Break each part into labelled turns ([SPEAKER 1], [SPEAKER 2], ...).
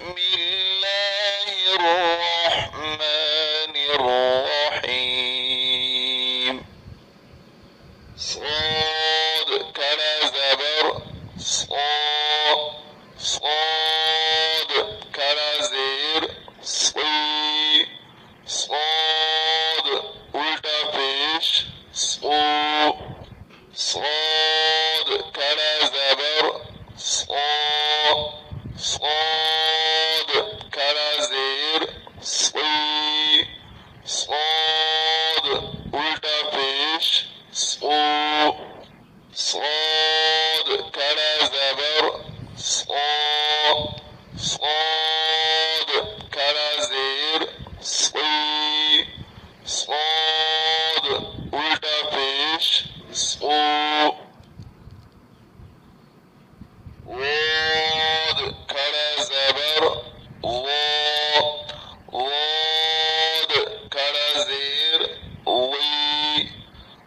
[SPEAKER 1] الله الرحمن الرحيم. صاد كلا زبر صاد كلا زير صي صاد उल्टा पेश صاد كلا زبر صاد كلا زير صي صاد उल्टा पेश صاد كلا زبر صاد كلا زير صي صاد उल्टा पेश واد كلا زبر واد كلا زير وي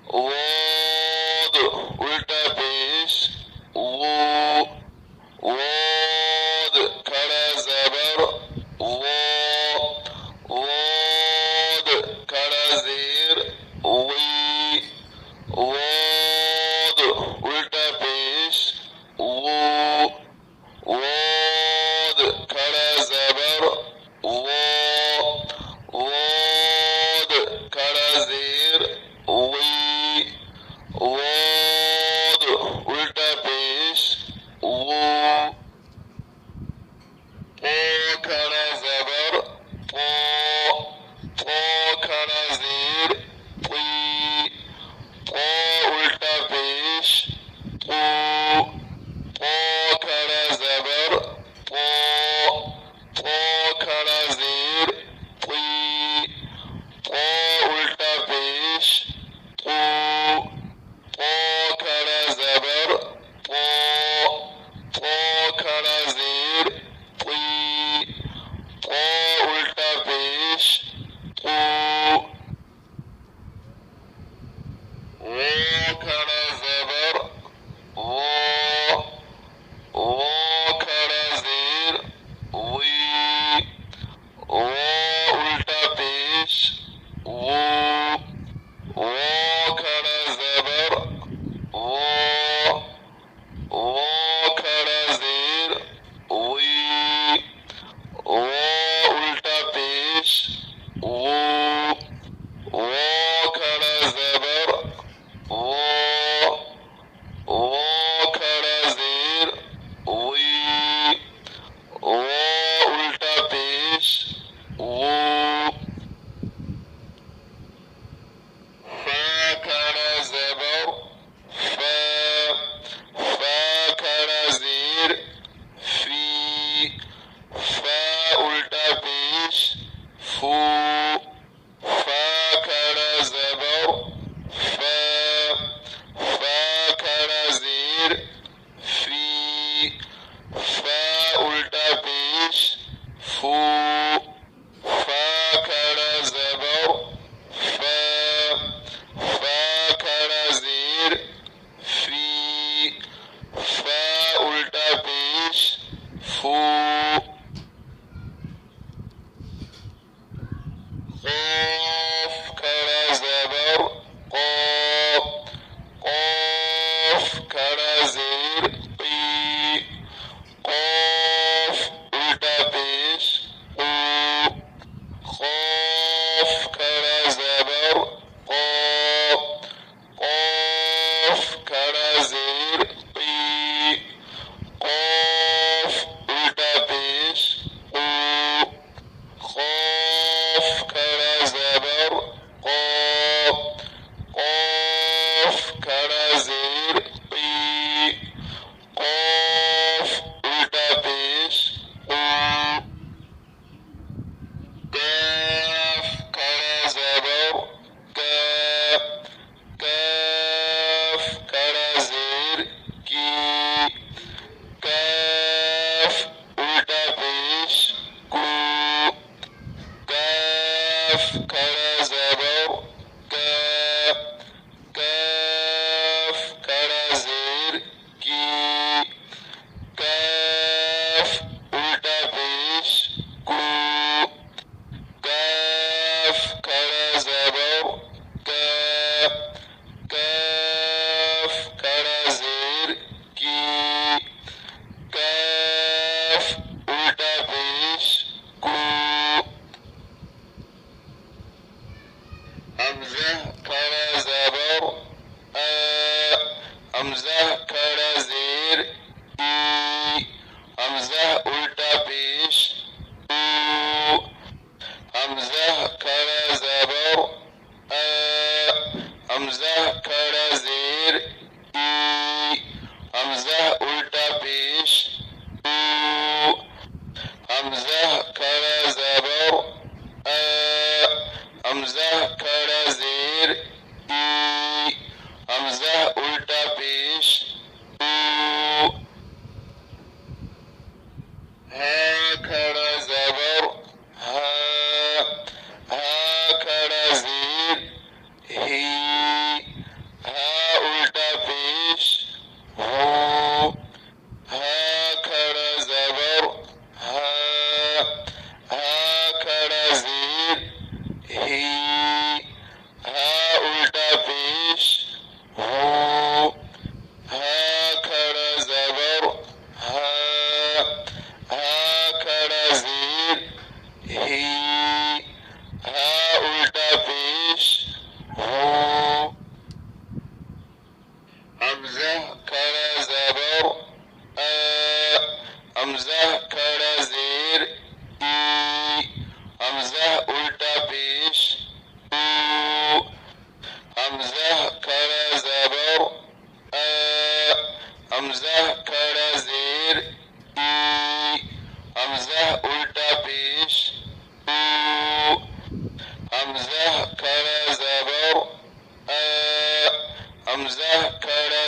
[SPEAKER 1] واد उल्टा पेश واد كلا زبر واد كلا زير وي واد उल्टा पेश واد كلا زبر واد كلا زير وي واد उल्टा पेश كلا زبر كلا زير طي उल्टा पेश كلا زبر كلا زير طي उल्टा पेश كلا زبر كلا زير طي उल्टा पेश काफ उल्टा पेश कू। हमजा खड़ा ज़बर आ। हमजा खड़ा ज़ेर ई। हमजा उल्टा पेश ऊ। हमजा खड़ा ज़बर आ। हमजा खड़ा ज़ेर ई। हमजा उल्टा पेश ऊ। हमजा खड़ा ज़बर आ। हमजा खड़ा ज़ेर ई। हमजा उल्टा पेश ऊ। हा खड़ा ज़बर हा। हा खड़ा ज़ेर ही। हा उल्टा पेश हो। हा खड़ा ज़बर हा। हा खड़ा ज़ेर ही। हा उल्टा पेश हो। हा खड़ा ज़बर हा। हा खड़ा ज़ेर ही। हा उल्टा पेश हो। हमजा खड़ा ज़बर आ। हमजा खड़ा ज़ेर ई। हमजा उल्टा पेश ऊ। हमजा खड़ा ज़बर आ। हमजा खड़ा ज़ेर ई। हमजा उल्टा पेश ऊ। हमजा खड़ा ज़बर आ। हमजा खड़ा